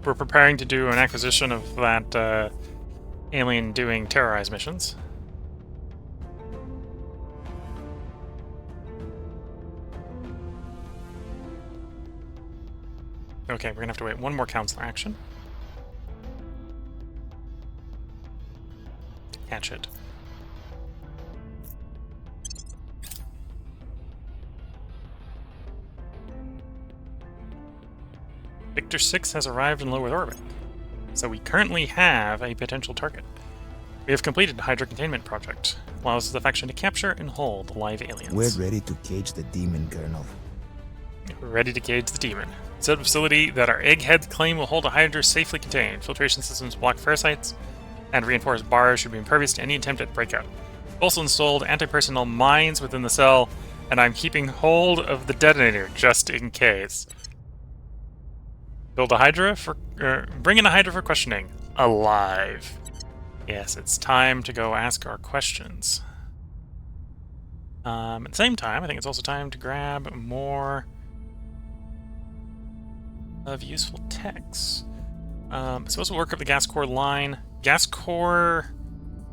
Speaker 1: We're preparing to do an acquisition of that alien doing terrorize missions. Okay, we're gonna have to wait one more council action. Catch it. Victor 6 has arrived in low Earth orbit, so we currently have a potential target. We have completed the Hydra Containment Project. Allows the faction to capture and hold the live aliens.
Speaker 8: We're ready to cage the demon, Colonel.
Speaker 1: We're ready to cage the demon. Set a facility that our eggheads claim will hold a Hydra safely contained. Filtration systems block parasites, and reinforced bars should be impervious to any attempt at breakout. Also installed anti-personnel mines within the cell, and I'm keeping hold of the detonator just in case. Build a Hydra for... bring in a Hydra for questioning. Alive. Yes, it's time to go ask our questions. At the same time, I think it's also time to grab more of useful techs. Suppose we'll work up the gas core line. Gas core,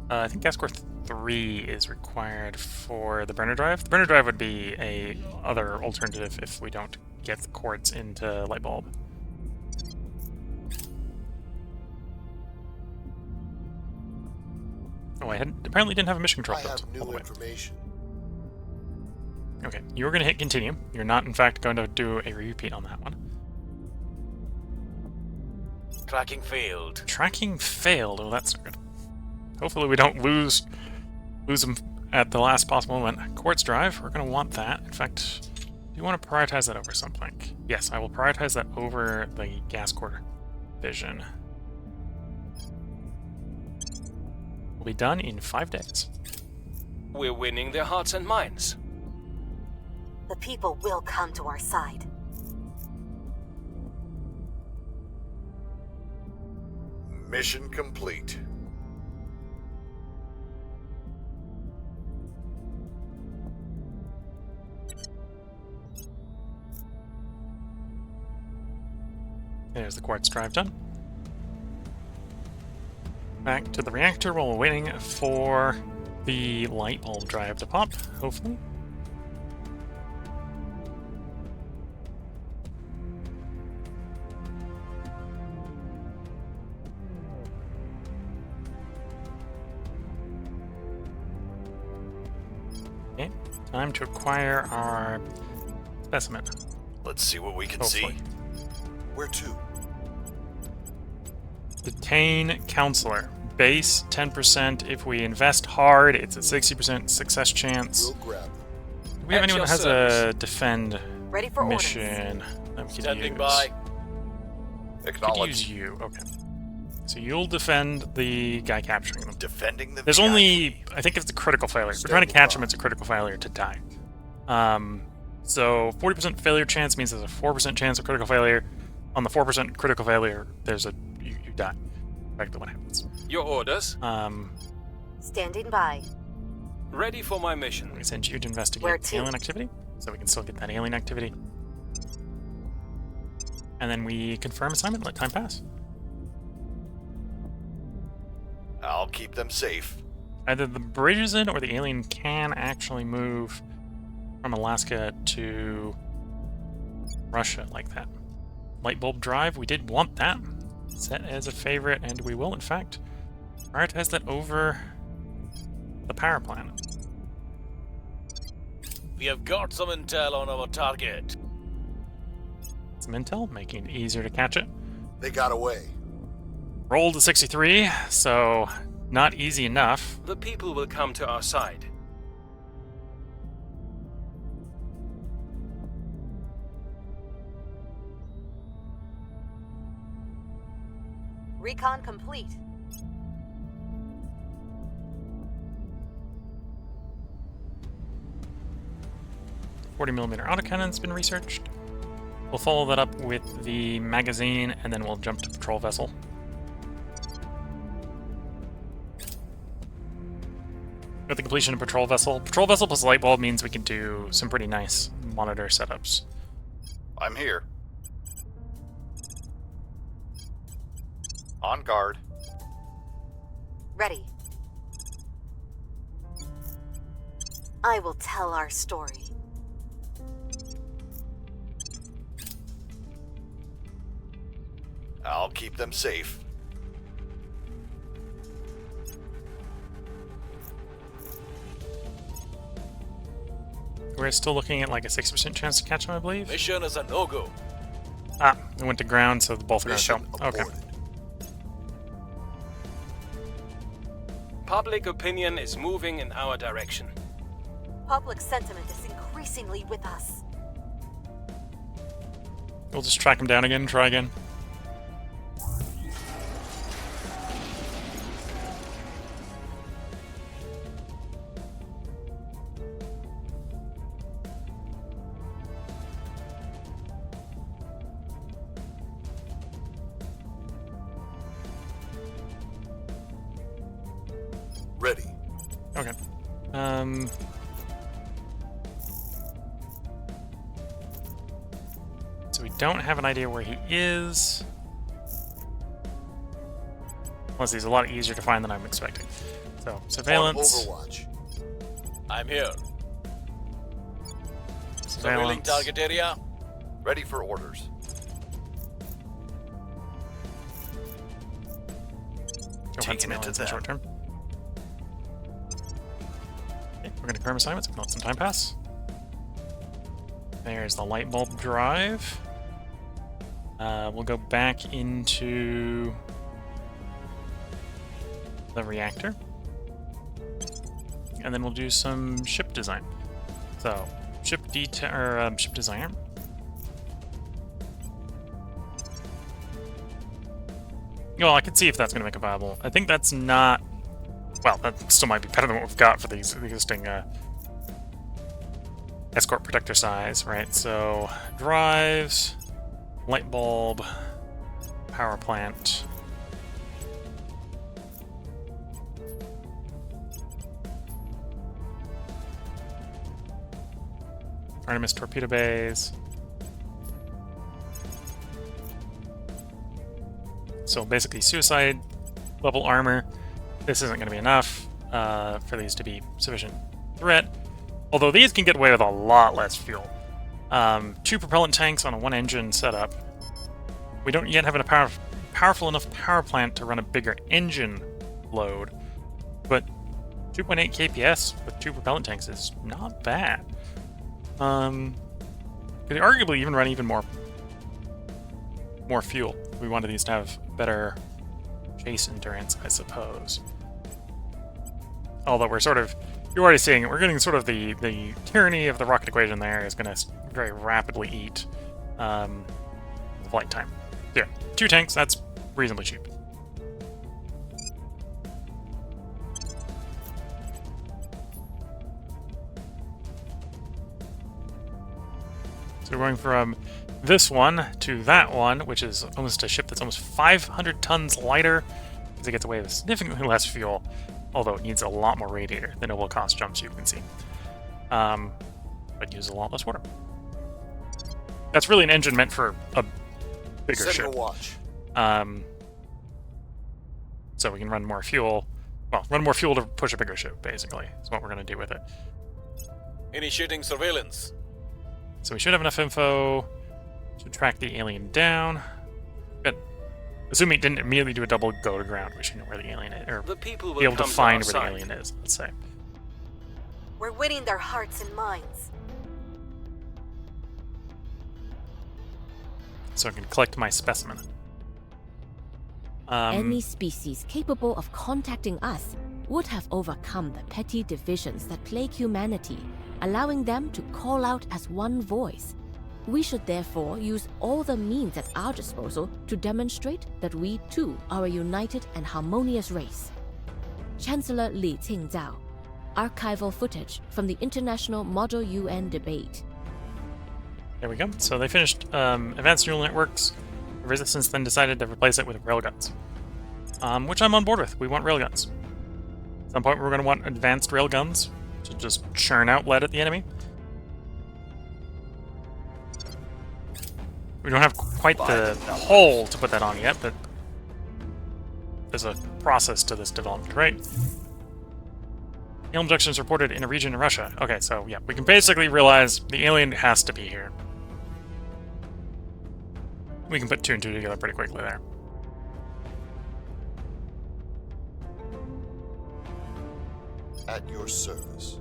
Speaker 1: I think gas core 3 is required for the burner drive. The burner drive would be a other alternative if we don't get the quartz into light bulb. Oh, I apparently didn't have a mission control
Speaker 6: I
Speaker 1: built.
Speaker 6: have new information.
Speaker 1: Okay, you were going to hit continue. You're not, in fact, going to do a repeat on that one.
Speaker 2: Tracking failed.
Speaker 1: Tracking failed. Oh, that's not good. Hopefully we don't lose them at the last possible moment. Quartz drive, we're going to want that. In fact, do you want to prioritize that over something? Yes, I will prioritize that over the gas core vision. We'll be done in 5 days.
Speaker 10: We're winning their hearts and minds.
Speaker 4: The people will come to our side.
Speaker 3: Mission complete.
Speaker 1: There's the quartz drive done. Back to the reactor while we're waiting for the light bulb drive to pop, hopefully. Okay, time to acquire our specimen.
Speaker 3: Let's see what we can
Speaker 1: Hopefully.
Speaker 3: see.
Speaker 6: Where to?
Speaker 1: Detain Counselor. Base 10%. If we invest hard, it's a 60% success chance.
Speaker 6: We'll grab them.
Speaker 1: Do we have
Speaker 10: At
Speaker 1: anyone
Speaker 10: your
Speaker 1: that has
Speaker 10: service.
Speaker 1: a defend
Speaker 4: Ready for orders.
Speaker 1: mission that we could
Speaker 2: Standing
Speaker 1: use?
Speaker 2: by.
Speaker 1: Could
Speaker 3: Acknowledge.
Speaker 1: use you. Okay. So you'll defend the guy capturing them.
Speaker 3: Defending the
Speaker 1: There's
Speaker 3: VIP.
Speaker 1: only, I think it's a critical failure. If we're trying to catch him, it's a critical failure to die. So 40% failure chance means there's a 4% chance of critical failure. On the 4% critical failure, there's a you die. Exactly what happens.
Speaker 10: Your orders.
Speaker 4: Standing by.
Speaker 10: Ready for my mission.
Speaker 1: We send you to
Speaker 4: Where
Speaker 1: investigate
Speaker 4: to?
Speaker 1: alien activity, so we can still get that alien activity. And then we confirm assignment, let time pass.
Speaker 3: I'll keep them safe.
Speaker 1: Either the bridge is in or the alien can actually move from Alaska to Russia like that. Light bulb drive, we did want that. Set as a favorite, and we will, in fact, prioritize that over the power plant.
Speaker 2: We have got some intel on our target.
Speaker 1: Some intel, making it easier to catch it.
Speaker 6: They got away.
Speaker 1: Rolled a 63, so not easy enough.
Speaker 10: The people will come to our side.
Speaker 4: Recon complete.
Speaker 1: .40mm autocannon's been researched. We'll follow that up with the magazine, and then we'll jump to patrol vessel. With the completion of patrol vessel plus light bulb means we can do some pretty nice monitor setups.
Speaker 3: I'm here. On guard.
Speaker 4: Ready. I will tell our story.
Speaker 3: I'll keep them safe.
Speaker 1: We're still looking at like a 60% chance to catch him, I believe.
Speaker 2: Mission is a no-go.
Speaker 1: Ah, it went to ground, so both are going to
Speaker 6: Mission
Speaker 1: fail. Okay.
Speaker 6: aborted.
Speaker 10: Public opinion is moving in our direction.
Speaker 4: Public sentiment is increasingly with us.
Speaker 1: We'll just track him down again and try again.
Speaker 6: Ready.
Speaker 1: Okay. So we don't have an idea where he is. Unless he's a lot easier to find than I'm expecting. So, surveillance.
Speaker 6: On Overwatch.
Speaker 2: I'm here. Surveilling
Speaker 1: Surveillance.
Speaker 2: target area.
Speaker 3: Ready for orders.
Speaker 1: Go hunt some
Speaker 3: Taking it to
Speaker 1: aliens in the
Speaker 3: them.
Speaker 1: short term. Okay, we're going to confirm assignments. We can let some time pass. There's the light bulb drive. We'll go back into the reactor. And then we'll do some ship design. So, ship designer. Well, I can see if that's going to make it viable. I think that's not... Well, that still might be better than what we've got for the existing escort protector size, right? So, drives, light bulb, power plant. Artemis torpedo bays. So basically suicide level armor. This isn't going to be enough for these to be sufficient threat. Although these can get away with a lot less fuel. 2 propellant tanks on a 1-engine setup. We don't yet have a powerful enough power plant to run a bigger engine load. But 2.8 kps with 2 propellant tanks is not bad. Could arguably even run even more fuel. We wanted these to have better chase endurance, I suppose. Although we're sort of, you're already seeing it, we're getting sort of the tyranny of the rocket equation there is going to very rapidly eat flight time. So yeah, 2 tanks, that's reasonably cheap. So we're going from this one to that one, which is almost a ship that's almost 500 tons lighter, because it gets away with significantly less fuel, although it needs a lot more radiator. The noble cost jumps, you can see. But uses a lot less water. That's really an engine meant for a bigger
Speaker 6: Setting
Speaker 1: ship.
Speaker 6: a watch.
Speaker 1: So we can run more fuel. Well, run more fuel to push a bigger ship, basically, is what we're going to do with it.
Speaker 2: Initiating surveillance.
Speaker 1: So we should have enough info to track the alien down. But assuming it didn't immediately do a double go to ground, we should know where the alien is, or
Speaker 10: The people will
Speaker 1: be able to
Speaker 10: come
Speaker 1: find
Speaker 10: our
Speaker 1: where the
Speaker 10: side.
Speaker 1: alien is, let's say.
Speaker 4: We're winning their hearts and minds.
Speaker 1: So I can collect my specimen.
Speaker 5: Any species capable of contacting us would have overcome the petty divisions that plague humanity, allowing them to call out as one voice. We should therefore use all the means at our disposal to demonstrate that we too are a united and harmonious race. Chancellor Li Qingzhao. Archival footage from the International Model UN debate.
Speaker 1: There we go. So they finished advanced neural networks. Resistance then decided to replace it with railguns, which I'm on board with. We want railguns. At some point, we're going to want advanced railguns to just churn out lead at the enemy. We don't have quite the hull to put that on yet, but there's a process to this development, right? Alien abductions reported in a region in Russia. Okay, so yeah, we can basically realize the alien has to be here. We can put 2 and 2 together pretty quickly there.
Speaker 6: At your service.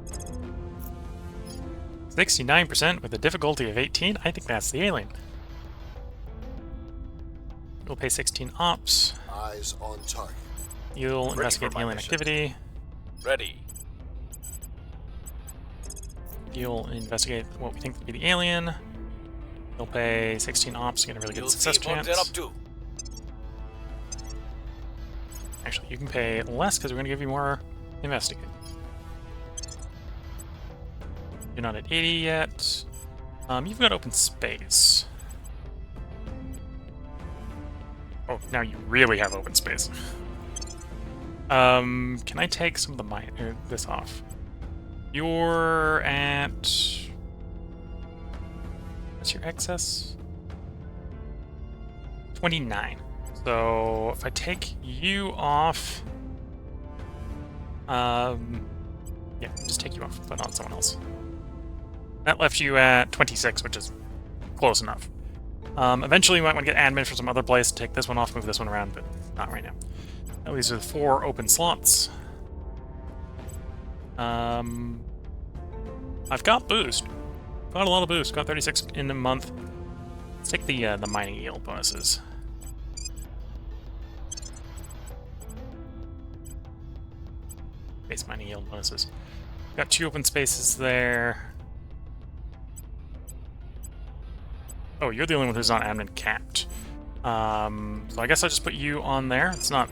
Speaker 1: 69% with a difficulty of 18. I think that's the alien. We'll pay 16 ops.
Speaker 6: Eyes on target.
Speaker 1: You'll
Speaker 3: Ready
Speaker 1: investigate
Speaker 3: for
Speaker 1: the
Speaker 3: my
Speaker 1: alien
Speaker 3: mission.
Speaker 1: activity.
Speaker 2: Ready.
Speaker 1: You'll investigate what we think to be the alien. You'll pay 16 ops to get a really good
Speaker 2: You'll
Speaker 1: success
Speaker 2: see what they're up
Speaker 1: chance.
Speaker 2: to.
Speaker 1: Actually, you can pay less because we're going to give you more investigate. You're not at 80 yet. You've got open space. Oh, now you really have open space. Can I take some of the mine this off? You're at... What's your excess? 29. So if I take you off... yeah, just take you off, put on someone else. That left you at 26, which is close enough. Eventually you might want to get admin for some other place, take this one off, move this one around, but not right now. Now these are the 4 open slots. I've got boost. Got a lot of boost. Got 36 in a month. Let's take the mining yield bonuses. Base mining yield bonuses. Got 2 open spaces there. Oh, you're the only one who's not admin capped. So I guess I'll just put you on there. It's not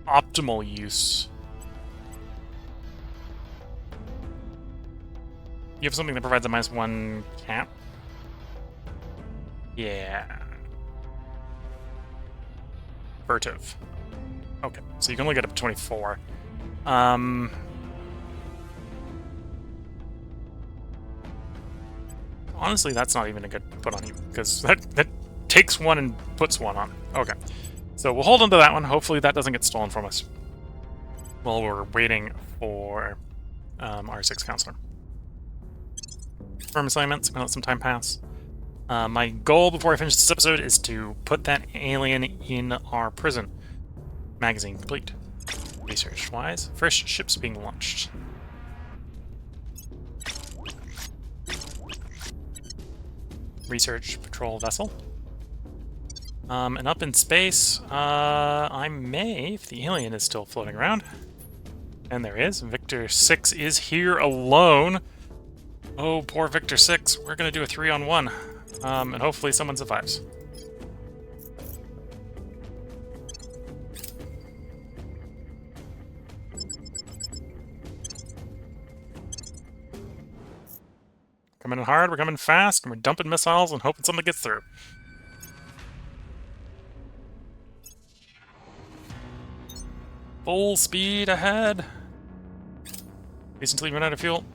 Speaker 1: optimal use. You have something that provides a -1 cap? Yeah. Furtive. Okay, so you can only get up to 24. Honestly, that's not even a good put on you, because that takes 1 and puts 1 on. Okay. So we'll hold on to that one. Hopefully that doesn't get stolen from us while we're waiting for our 6th counselor. Firm assignments, I'm gonna let some time pass. My goal before I finish this episode is to put that alien in our prison. Magazine complete. Research-wise, first ship's being launched. Research patrol vessel. And up in space, I may, if the alien is still floating around. And there is. Victor 6 is here alone. Oh, poor Victor 6. We're gonna do a 3-on-1. And hopefully someone survives. Coming in hard, we're coming fast, and we're dumping missiles and hoping something gets through. Full speed ahead. At least until you run out of fuel.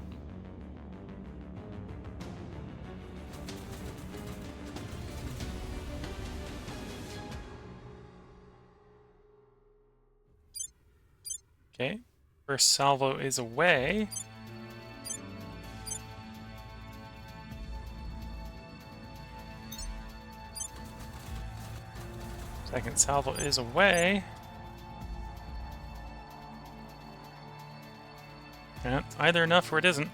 Speaker 1: Okay, first salvo is away. Second salvo is away. Yeah, it's either enough or it isn't.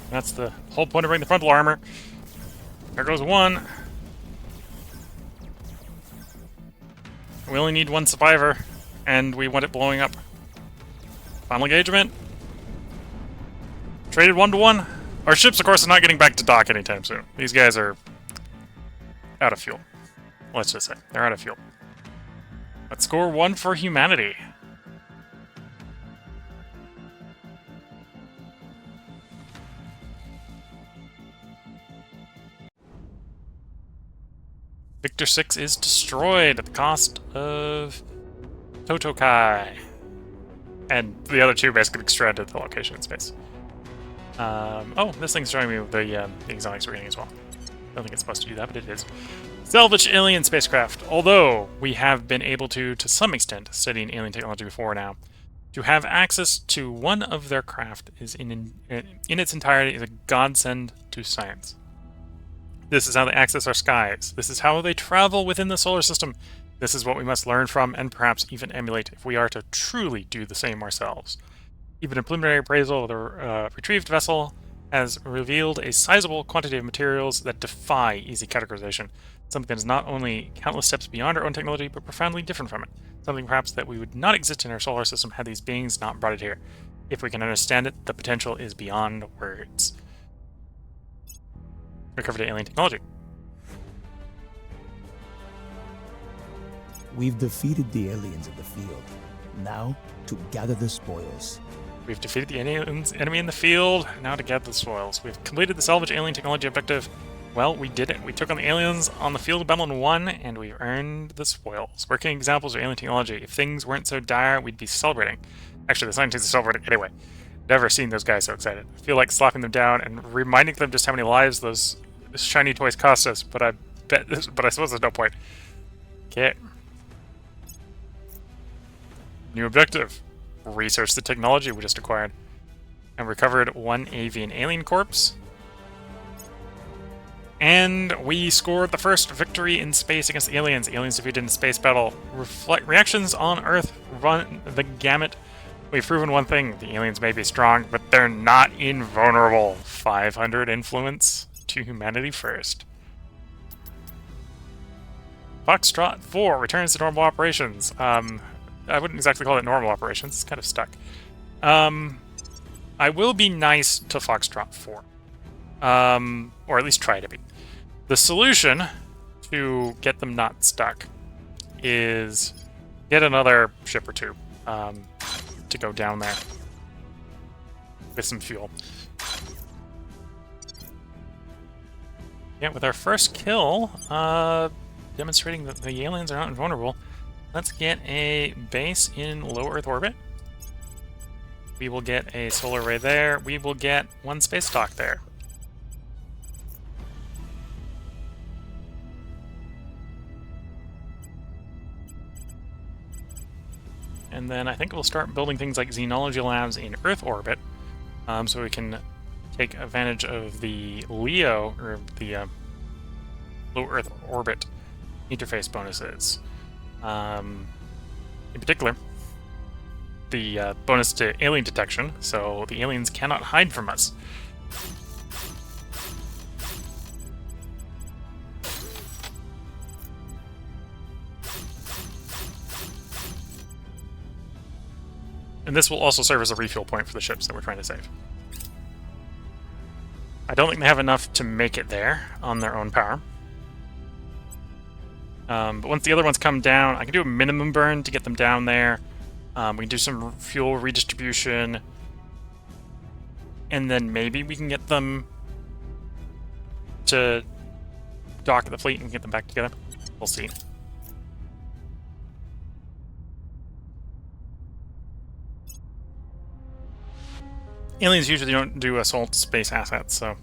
Speaker 1: That's the whole point of bringing the frontal armor. There goes 1. We only need 1 survivor, and we want it blowing up. Final engagement. Traded 1-to-1. Our ships, of course, are not getting back to dock anytime soon. These guys are out of fuel. Let's just say, they're out of fuel. Let's score 1 for humanity. Victor 6 is destroyed at the cost of Totokai. And the other 2 basically extracted the location in space. Oh, this thing's showing me the exotics we're getting as well. I don't think it's supposed to do that, but it is. Salvage alien spacecraft. Although we have been able to some extent, studying alien technology before now, to have access to one of their craft is in its entirety is a godsend to science. This is how they access our skies. This is how they travel within the solar system. This is what we must learn from and perhaps even emulate if we are to truly do the same ourselves. Even a preliminary appraisal of the retrieved vessel has revealed a sizable quantity of materials that defy easy categorization. Something that is not only countless steps beyond our own technology, but profoundly different from it. Something perhaps that we would not exist in our solar system had these beings not brought it here. If we can understand it, the potential is beyond words. Recovered alien technology.
Speaker 8: We've defeated the aliens in the field. Now, to gather the spoils.
Speaker 1: We've defeated the enemy in the field. Now to gather the spoils. We've completed the salvage alien technology objective. Well, we did it. We took on the aliens on the field of battle and won, and we earned the spoils. Working examples of alien technology. If things weren't so dire, we'd be celebrating. Actually, the scientists are celebrating anyway. Never seen those guys so excited. I feel like slapping them down and reminding them just how many lives those shiny toys cost us, but I suppose there's no point. Okay. New objective. Research the technology we just acquired. And recovered one avian alien corpse. And we scored the first victory in space against the aliens. The aliens defeated in space battle. Reactions on Earth run the gamut. We've proven one thing. The aliens may be strong, but they're not invulnerable. 500 influence to humanity first. Foxtrot 4 returns to normal operations. I wouldn't exactly call it normal operations. It's kind of stuck. I will be nice to Foxtrot 4. Or at least try to be. The solution to get them not stuck is get another ship or two to go down there with some fuel. Yeah, with our first kill, demonstrating that the aliens are not invulnerable, let's get a base in low Earth orbit. We will get a solar array there. We will get one space dock there. And then I think we'll start building things like xenology labs in Earth orbit, so we can take advantage of the LEO, or the low Earth orbit interface bonuses. In particular, the bonus to alien detection, so the aliens cannot hide from us. And this will also serve as a refuel point for the ships that we're trying to save. I don't think they have enough to make it there on their own power. But once the other ones come down, I can do a minimum burn to get them down there. We can do some fuel redistribution. And then maybe we can get them to dock the fleet and get them back together. We'll see. Aliens usually don't do assault space assets, so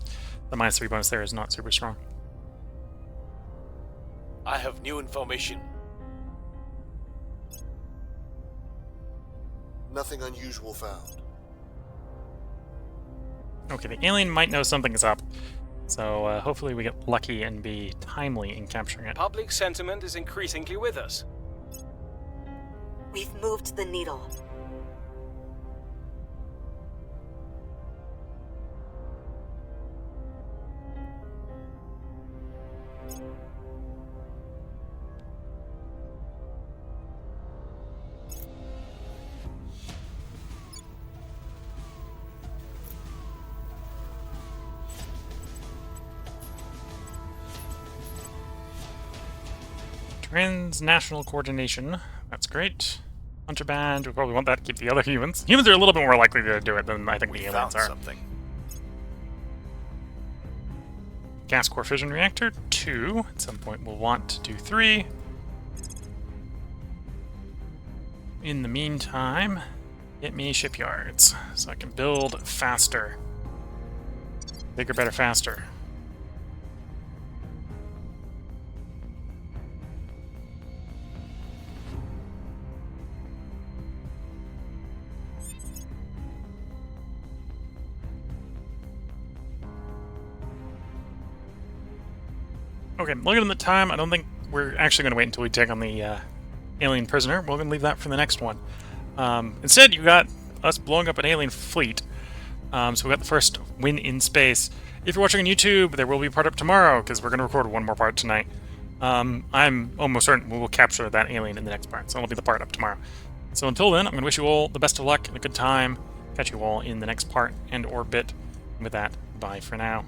Speaker 1: the -3 bonus there is not super strong.
Speaker 2: I have new information.
Speaker 6: Nothing unusual found.
Speaker 1: Okay, the alien might know something's up, so hopefully we get lucky and be timely in capturing it.
Speaker 10: Public sentiment is increasingly with us.
Speaker 4: We've moved the needle.
Speaker 1: Transnational coordination. That's great. Hunter band. We probably want that to keep the other humans. Humans are a little bit more likely to do it than I think the aliens are.
Speaker 3: Something.
Speaker 1: Gas core fission reactor 2. At some point we'll want to do 3. In the meantime, get me shipyards so I can build faster. Bigger, better, faster. Okay, looking at the time, I don't think we're actually going to wait until we take on the alien prisoner. We're going to leave that for the next one. Instead, you got us blowing up an alien fleet. So we got the first win in space. If you're watching on YouTube, there will be a part up tomorrow, because we're going to record one more part tonight. I'm almost certain we will capture that alien in the next part, so it'll be the part up tomorrow. So until then, I'm going to wish you all the best of luck and a good time. Catch you all in the next part and or bit. And with that, bye for now.